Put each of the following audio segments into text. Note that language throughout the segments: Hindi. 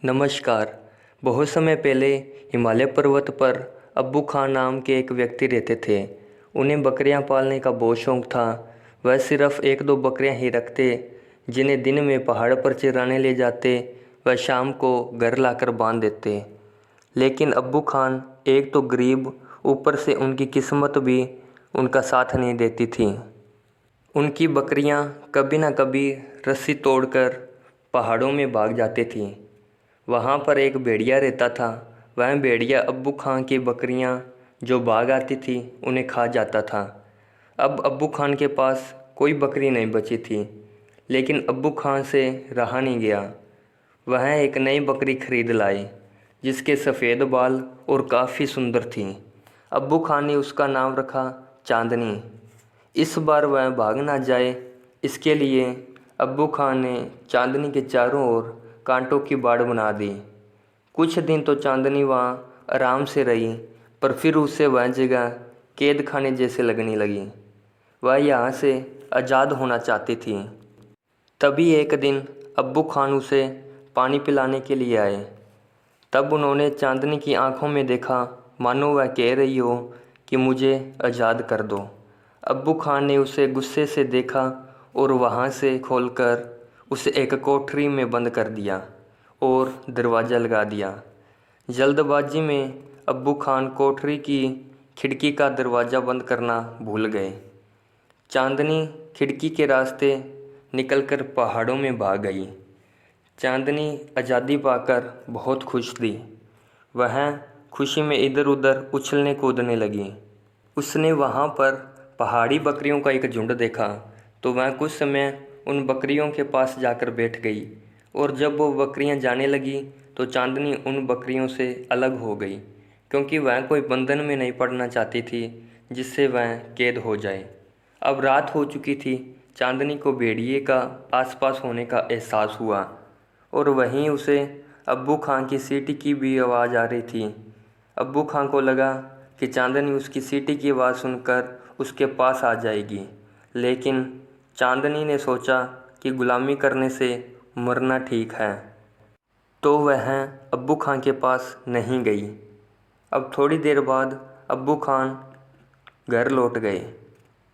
नमस्कार। बहुत समय पहले हिमालय पर्वत पर अब्बू खान नाम के एक व्यक्ति रहते थे। उन्हें बकरियां पालने का बहुत शौक था। वह सिर्फ एक दो बकरियां ही रखते, जिन्हें दिन में पहाड़ पर चराने ले जाते, वह शाम को घर लाकर बांध देते। लेकिन अब्बू खान एक तो गरीब, ऊपर से उनकी किस्मत भी उनका साथ नहीं देती थी। उनकी बकरियां कभी ना कभी रस्सी तोड़कर पहाड़ों में भाग जाती थीं। वहाँ पर एक भेड़िया रहता था। वह भेड़िया अब्बू खान की बकरियाँ जो भाग आती थी उन्हें खा जाता था। अब अब्बू खान के पास कोई बकरी नहीं बची थी, लेकिन अब्बू खान से रहा नहीं गया। वह एक नई बकरी खरीद लाए, जिसके सफ़ेद बाल और काफ़ी सुंदर थी। अब्बू खान ने उसका नाम रखा चांदनी। इस बार वह भाग ना जाए, इसके लिए अब्बू खान ने चांदनी के चारों ओर कांटों की बाड़ बना दी। कुछ दिन तो चांदनी वहाँ आराम से रही, पर फिर उसे वह जगह कैद खाने जैसे लगने लगी। वह यहाँ से आज़ाद होना चाहती थी। तभी एक दिन अब्बू खान उसे पानी पिलाने के लिए आए। तब उन्होंने चांदनी की आंखों में देखा, मानो वह कह रही हो कि मुझे आज़ाद कर दो। अब्बू खान ने उसे गुस्से से देखा और वहाँ से खोलकर उसे एक कोठरी में बंद कर दिया और दरवाज़ा लगा दिया। जल्दबाजी में अब्बू खान कोठरी की खिड़की का दरवाज़ा बंद करना भूल गए। चांदनी खिड़की के रास्ते निकलकर पहाड़ों में भाग गई। चांदनी आज़ादी पाकर बहुत खुश थी। वह खुशी में इधर उधर उछलने कूदने लगी। उसने वहाँ पर पहाड़ी बकरियों का एक झुंड देखा, तो वह कुछ समय उन बकरियों के पास जाकर बैठ गई। और जब वो बकरियां जाने लगी तो चांदनी उन बकरियों से अलग हो गई, क्योंकि वह कोई बंधन में नहीं पड़ना चाहती थी जिससे वह कैद हो जाए। अब रात हो चुकी थी। चांदनी को भेड़िए का आसपास होने का एहसास हुआ और वहीं उसे अब्बू खान की सीटी की भी आवाज़ आ रही थी। अब्बू खान को लगा कि चांदनी उसकी सीटी की आवाज़ सुनकर उसके पास आ जाएगी, लेकिन चांदनी ने सोचा कि गुलामी करने से मरना ठीक है, तो वह अब्बू खान के पास नहीं गई। अब थोड़ी देर बाद अब्बू खान घर लौट गए।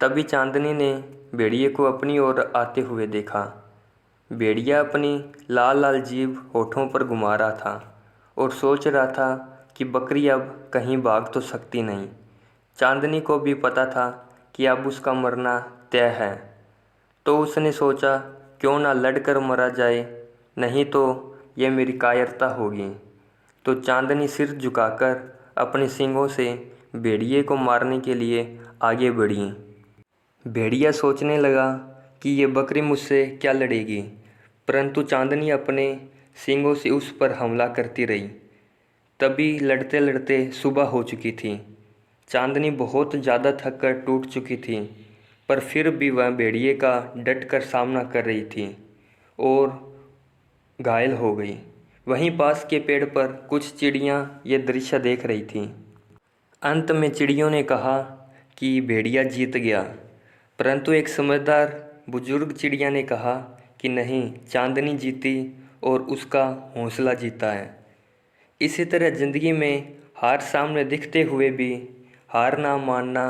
तभी चांदनी ने भेड़िए को अपनी ओर आते हुए देखा। भेड़िया अपनी लाल लाल जीभ होठों पर घुमा रहा था और सोच रहा था कि बकरी अब कहीं भाग तो सकती नहीं। चांदनी को भी पता था कि अब उसका मरना तय है, तो उसने सोचा क्यों ना लड़कर मरा जाए, नहीं तो यह मेरी कायरता होगी। तो चांदनी सिर झुकाकर अपने सींगों से भेड़िए को मारने के लिए आगे बढ़ी। भेड़िया सोचने लगा कि ये बकरी मुझसे क्या लड़ेगी, परंतु चांदनी अपने सींगों से उस पर हमला करती रही। तभी लड़ते लड़ते सुबह हो चुकी थी। चांदनी बहुत ज़्यादा थक कर टूट चुकी थी, पर फिर भी वह भेड़िए का डट कर सामना कर रही थी और घायल हो गई। वहीं पास के पेड़ पर कुछ चिड़ियाँ ये दृश्य देख रही थीं। अंत में चिड़ियों ने कहा कि भेड़िया जीत गया, परंतु एक समझदार बुजुर्ग चिड़िया ने कहा कि नहीं, चांदनी जीती और उसका हौसला जीता है। इसी तरह ज़िंदगी में हार सामने दिखते हुए भी हार ना मानना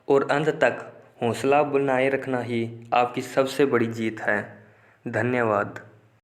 और अंत तक हौसला बनाए रखना ही आपकी सबसे बड़ी जीत है। धन्यवाद।